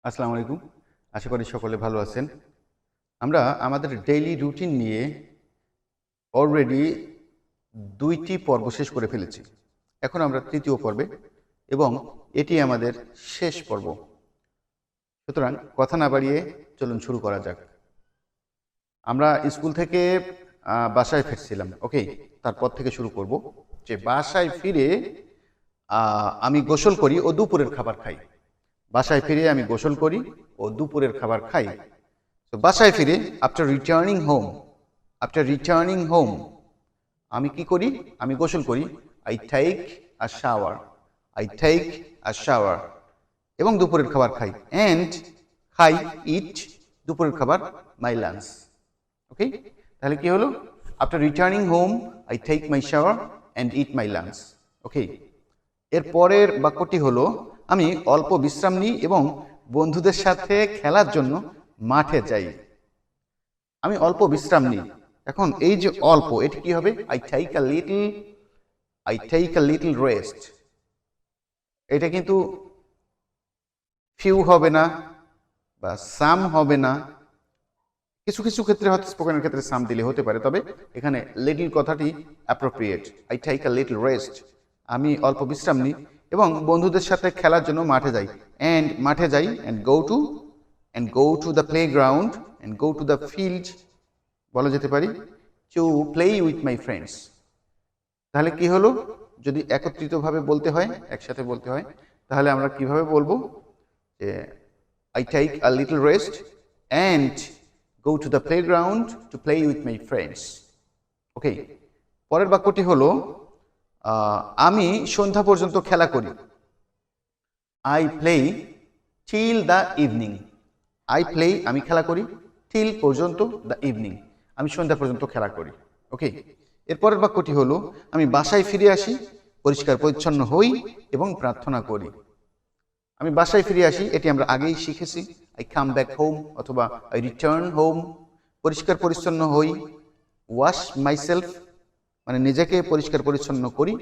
আসসালামু আলাইকুম। আশা করি সকলে ভালো আছেন। আমরা আমাদের ডেইলি রুটিন নিয়ে অলরেডি ২টি পর্ব শেষ করে ফেলেছি। এখন আমরা ৩য় পর্বে এবং এটি আমাদের শেষ পর্ব। সুতরাং কথা না বাড়িয়ে চলুন শুরু করা যাক। আমরা স্কুল থেকে বাসায় ফিরছিলাম। ওকে, তারপর থেকে শুরু করব যে বাসায় ফিরে আমি গোসল করি ও দুপুরের খাবার খাই। বাসায় ফিরে আমি গোসল করি ও দুপুরের খাবার খাই। তো বাসায় ফিরে আফটার রিটার্নিং হোম আমি কি করি? আমি গোসল করি। আই টেক আ শাওয়ার এবং দুপুরের খাবার খাই। অ্যান্ড খাই ইট দুপুরের খাবার মাই লাঞ্চ। ওকে, তাহলে কি হলো? After returning home I take my shower and eat my lunch. Okay, এর পরের বাক্যটি হলো আমি অল্প বিশ্রাম নিই এবং বন্ধুদের সাথে খেলার জন্য মাঠে যাই। আমি অল্প বিশ্রাম নিই। এখন এই যে অল্প, এটি কি হবে? I take a little rest. এটা কিন্তু ফিউ হবে না বা সাম হবে না। কিছু কিছু ক্ষেত্রে হয়তো স্পোকেনের ক্ষেত্রে সাম দিলে হতে পারে, তবে এখানে লিটল কথাটি appropriate. I take a little rest, আমি অল্প বিশ্রাম নিই এবং বন্ধুদের সাথে খেলার জন্য মাঠে যাই। মাঠে যাই and go to the playground and go to the field, বলা যেতে পারে, two play with my friends. তাহলে কি হলো? যদি একত্রিতভাবে বলতে হয়, একসাথে বলতে হয়, তাহলে আমরা কিভাবে বলবো? যে I take a little rest and go to the playground to play with my friends. Okay, পরের বাক্যটি হলো আমি সন্ধ্যা পর্যন্ত খেলা করি। I play till the evening. আমি খেলা করি, টিল পর্যন্ত, দ্য ইভিনিং আমি সন্ধ্যা পর্যন্ত খেলা করি। ওকে, এরপরের বাক্যটি হলো আমি বাসায় ফিরে আসি, পরিষ্কার পরিচ্ছন্ন হই এবং প্রার্থনা করি। আমি বাসায় ফিরে আসি, এটি আমরা আগেই শিখেছি। আই কাম ব্যাক হোম অথবা আই রিটার্ন হোম। পরিষ্কার পরিচ্ছন্ন হই, ওয়াশ মাইসেলফ, মানে নিজেকে পরিষ্কার পরিচ্ছন্ন করি,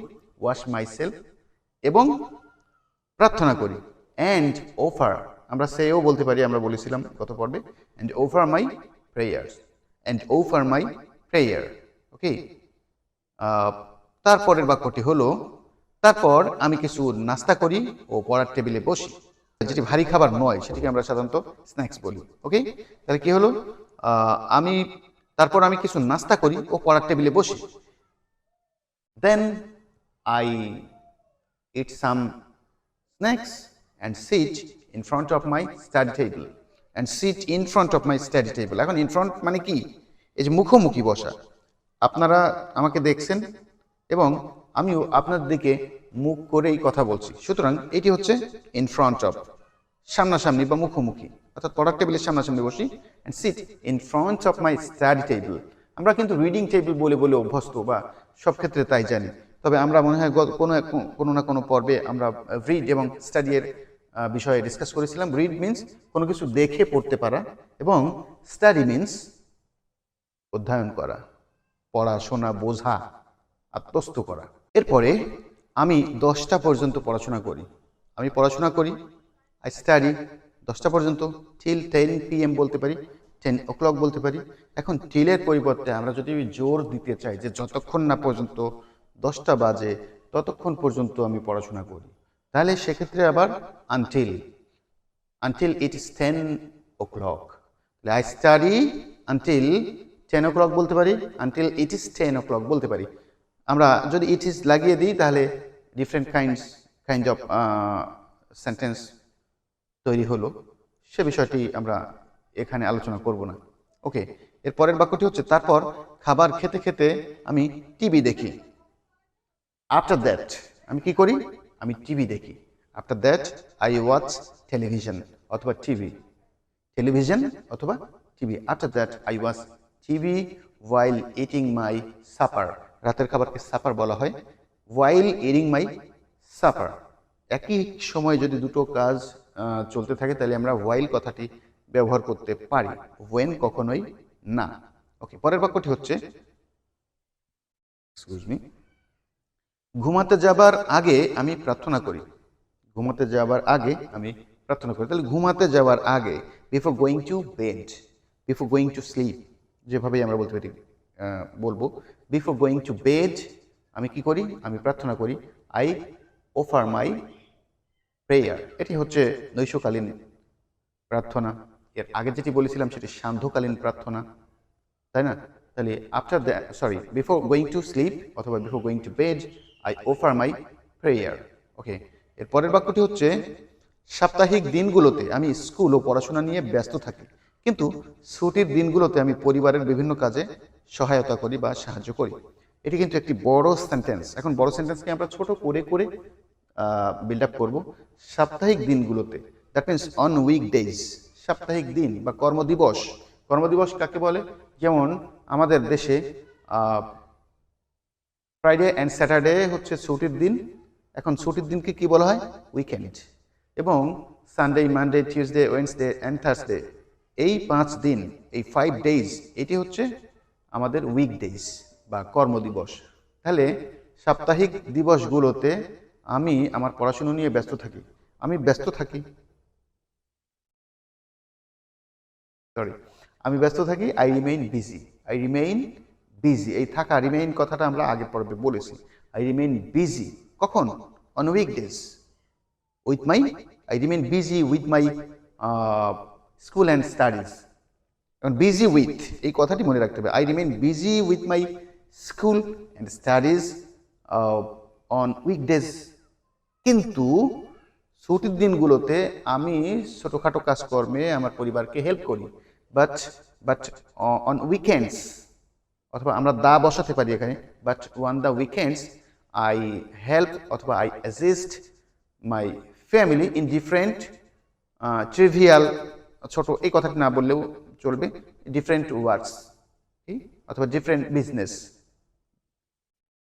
ওয়াশ মাইসেলফ, এবং প্রার্থনা করি। অ্যান্ড অফার, আমরা সেও বলতে পারি, আমরা বলেছিলাম গত পর্বে। অ্যান্ড অফার মাই প্রেয়ার্স, ওকে, তারপরের বাক্যটি হলো তারপর আমি কিছু নাস্তা করি ও পড়ার টেবিলে বসি। যেটি ভারী খাবার নয় সেটিকে আমরা সাধারণত স্ন্যাক্স বলি। ওকে, তাহলে কি হলো? তারপর আমি কিছু নাস্তা করি ও পড়ার টেবিলে বসি। Then I eat some snacks and sit in front of my study table. এখন in front মানে কি? এই যে মুখোমুখি বসা। আপনারা আমাকে দেখছেন এবং আমিও আপনার দিকে মুখ করেই কথা বলছি, সুতরাং এটি হচ্ছে in front of, সামনাসামনি বা মুখোমুখি, অর্থাৎ পড়ার টেবিলের সামনাসামনি বসি। and sit in front of my study table, আমরা কিন্তু রিডিং টেবিল বলে বলে অভ্যস্ত বা সব ক্ষেত্রে তাই জানি, তবে আমরা মনে হয় কোনো না কোনো পর্বে আমরা রিড এবং স্টাডি এর বিষয়ে ডিসকাস করেছিলাম। রিড মিন্স কোনো কিছু দেখে পড়তে পারা এবং স্টাডি মিন্স অধ্যয়ন করা, পড়াশোনা, বোঝা, আত্মস্থ করা। এরপরে আমি 10টা পর্যন্ত পড়াশোনা করি। আই স্টাডি 10টা পর্যন্ত, টিল 10 PM বলতে পারি, 10 o'clock বলতে পারি। এখন টিলের পরিবর্তে আমরা যদি জোর দিতে চাই যে যতক্ষণ না পর্যন্ত 10টা বাজে ততক্ষণ পর্যন্ত আমি পড়াশোনা করি, তাহলে সেক্ষেত্রে আবার until it is 10 o'clock। I study until 10 o'clock বলতে পারি, আনটিল ইট ইজ 10 o'clock বলতে পারি। আমরা যদি ইট ইজ লাগিয়ে দিই তাহলে ডিফারেন্ট কাইন্ড অফ সেন্টেন্স তৈরি হলো, সে বিষয়টি আমরা এখানে আলোচনা করব না। ওকে, এর পরের বাক্যটি হচ্ছে তারপর খাবার খেতে খেতে আমি টিভি দেখি। আফটার দ্যাট আমি কি করি? আমি টিভি দেখি। After that I watch television অথবা TV. After that I watch TV while eating my supper। রাতের খাবারকে সাপার বলা হয়। while eating my supper, একই সময় যদি দুটো কাজ চলতে থাকে তাহলে আমরা while কথাটি ব্যবহার করতে পারি, when কখনোই না। ওকে, পরের বাক্যটি হচ্ছে ঘুমাতে যাবার আগে আমি প্রার্থনা করি। প্রার্থনা করি। তাহলে ঘুমাতে যাওয়ার আগে, before going to bed, before going to slip, যেভাবেই আমরা বলতে পারি বলবো, বিফোর গোয়িং টু বেড আমি কি করি? আমি প্রার্থনা করি। I offer my prayer. এটি হচ্ছে নৈশকালীন প্রার্থনা। এর আগে যেটি বলেছিলাম সেটি সান্ধ্যকালীন প্রার্থনা, তাই না? তাহলে after the before going to sleep অথবা before going to bed I offer my prayer. Okay, এর পরের বাক্যটি হচ্ছে সাপ্তাহিক দিনগুলোতে আমি স্কুল ও পড়াশোনা নিয়ে ব্যস্ত থাকি, কিন্তু ছুটির দিনগুলোতে আমি পরিবারের বিভিন্ন কাজে সহায়তা করি বা সাহায্য করি। এটি কিন্তু একটি বড় সেন্টেন্স। এখন বড় সেন্টেন্সকে আমরা ছোট করে করে বিল্ড আপ করবো। সাপ্তাহিক দিনগুলোতে, দ্যাট মিনস অন উইকডেজ। সাপ্তাহিক দিন বা কর্মদিবস। কর্মদিবস কাকে বলে? যেমন আমাদের দেশে ফ্রাইডে অ্যান্ড স্যাটারডে হচ্ছে ছুটির দিন। এখন ছুটির দিনকে কি বলা হয়? উইকেন্ড। এবং Sunday, Monday, Tuesday, Wednesday and Thursday, এই 5 দিন, এই 5 ডেজ, এটি হচ্ছে আমাদের উইকডেজ বা কর্মদিবস। তাহলে সাপ্তাহিক দিবসগুলোতে আমি আমার পড়াশুনো নিয়ে ব্যস্ত থাকি। আমি ব্যস্ত থাকি, আমি ব্যস্ত থাকি। I remain busy. I remain busy. এই থাকা, রিমেইন কথাটা আমরা আগের পর্বে বলেছি। আই রিমেইন বিজি কখন? On weekdays with my, I remain busy with my school and studies. এখন বিজি উইথ, এই কথাটি মনে রাখতে হবে। I remain busy with my school and studies on weekdays. কিন্তু ছুটির দিনগুলোতে আমি ছোটোখাটো কাজকর্মে আমার পরিবারকে হেল্প করি। বাট বাট অন উইকেন্ডস, অথবা আমরা দা বসাতে পারি এখানে, but on the weekends I help অথবা I assist my family in different trivial, ছোট এই কথাটি না বললেও চলবে, ডিফারেন্ট ওয়ার্কস অথবা ডিফারেন্ট বিজনেস।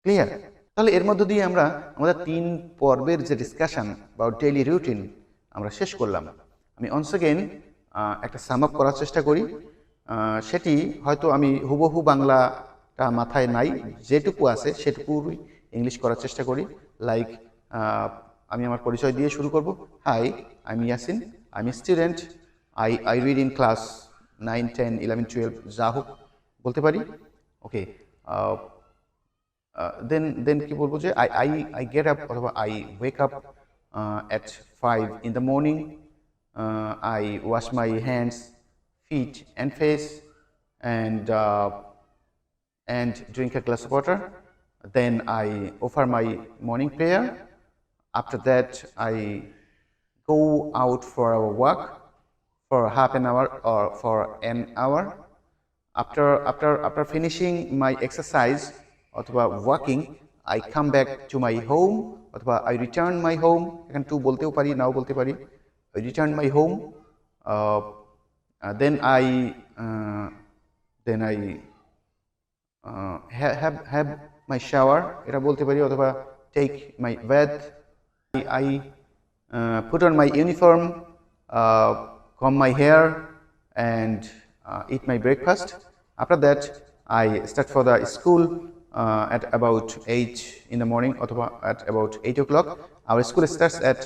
ক্লিয়ার? তাহলে এর মধ্য দিয়ে আমরা আমাদের 3 পর্বের যে ডিসকাশন বা ডেইলি রুটিন আমরা শেষ করলাম। আমি অনস অ্যাগেন একটা সাম আপ করার চেষ্টা করি। সেটি হয়তো আমি হুবহু বাংলাটা মাথায় নাই, যেটুকু আছে সেটুকুই ইংলিশ করার চেষ্টা করি। লাইক আমি আমার পরিচয় দিয়ে শুরু করব। Hi, I am Yasin, I am student, I read in class 9, 10, 11, 12, যা হোক বলতে পারি। ওকে, then কি বলবো যে I get up অথবা I wake up at 5 in the morning. I wash my hands, feet and face, and drink a glass of water. Then I offer my morning prayer. After that I go out for a walk for half an hour or for an hour. After finishing my exercise অথবা walking, I come back to my home অথবা I return my home, এখানে two বলতেও পারি, নাও বলতে পারি। I return my home. Then I have my shower, এটা বলতে পারি, অথবা take my bath. I put on my uniform, comb my hair and eat my breakfast. After that I start for the school at about 8 in the morning or at about 8 o'clock. Our school starts at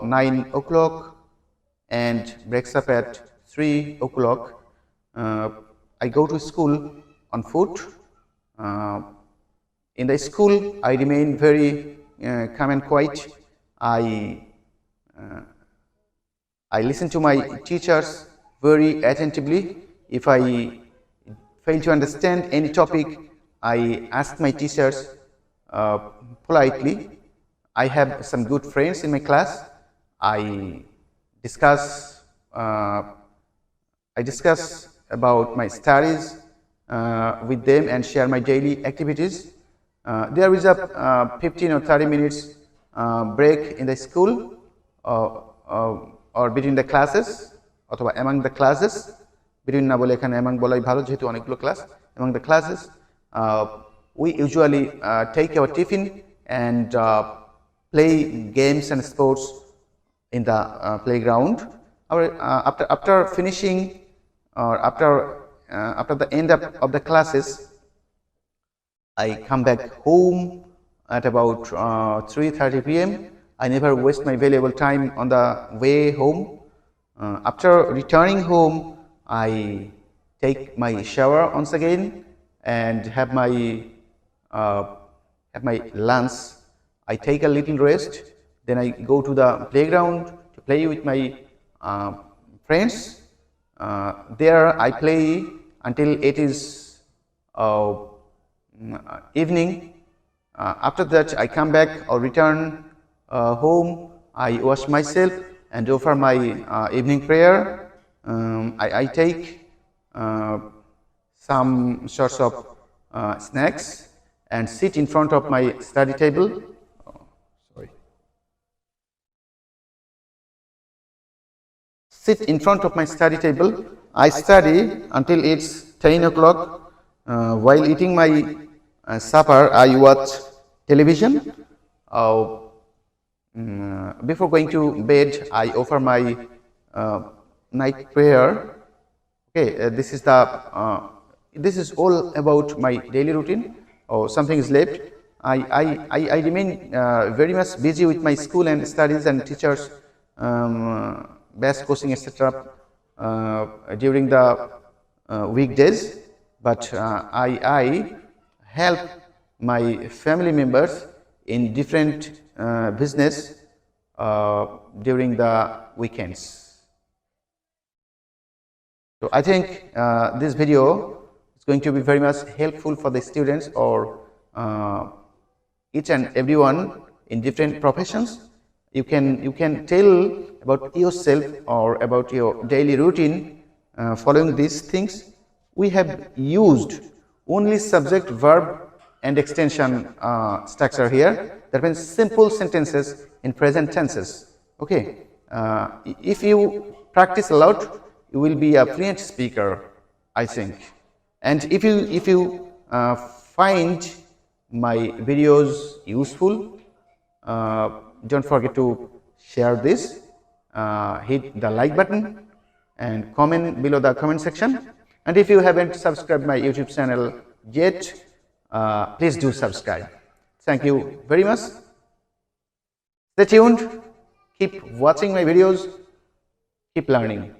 9 o'clock and breaks up at 3 o'clock. I go to school on foot. In the school I remain very calm and quiet. I listen to my teachers very attentively. If I fail to understand any topic, I ask my teachers politely. I have some good friends in my class. I discuss about my studies with them and share my daily activities. There is a 15 or 30 minutes break in the school or between the classes অথবা among the classes. between না বলে এখানে among বলাই ভালো, যেহেতু অনেকগুলো class. among the classes we usually take our tiffin and play games and sports in the playground. After finishing or after the end of the classes, I come back home at about 3:30 p.m. I never waste my valuable time on the way home. After returning home, I take my shower once again and uh, have my lunch. I take a little rest. Then I go to the playground to play with my uh, friends. There I play until it is evening. After that, I come back or return home. I wash myself and offer my evening prayer. I take some sorts of snacks and sit in front of my study table. Sorry. Sit in front of my study table. I study until it's 10 o'clock. While eating my supper, I watch television. Before going to bed, I offer my night prayer. Okay, this is all about my daily routine. Or something is left. I remain very much busy with my school and studies and teachers, best coaching, etc. During the weekdays, but I help my family members in different business during the weekends. So I think this video is going to be very much helpful for the students or each and everyone in different professions. You can tell about yourself or about your daily routine following these things. We have used only subject, verb, and extension structure here. That means simple sentences in present tenses. Okay. If you practice a lot, you will be a fluent speaker, I think. And if you find my videos useful, don't forget to share this, hit the like button and comment below the comment section. And if you haven't subscribed my YouTube channel yet, please do subscribe. Thank you very much. Stay tuned, keep watching my videos, keep learning.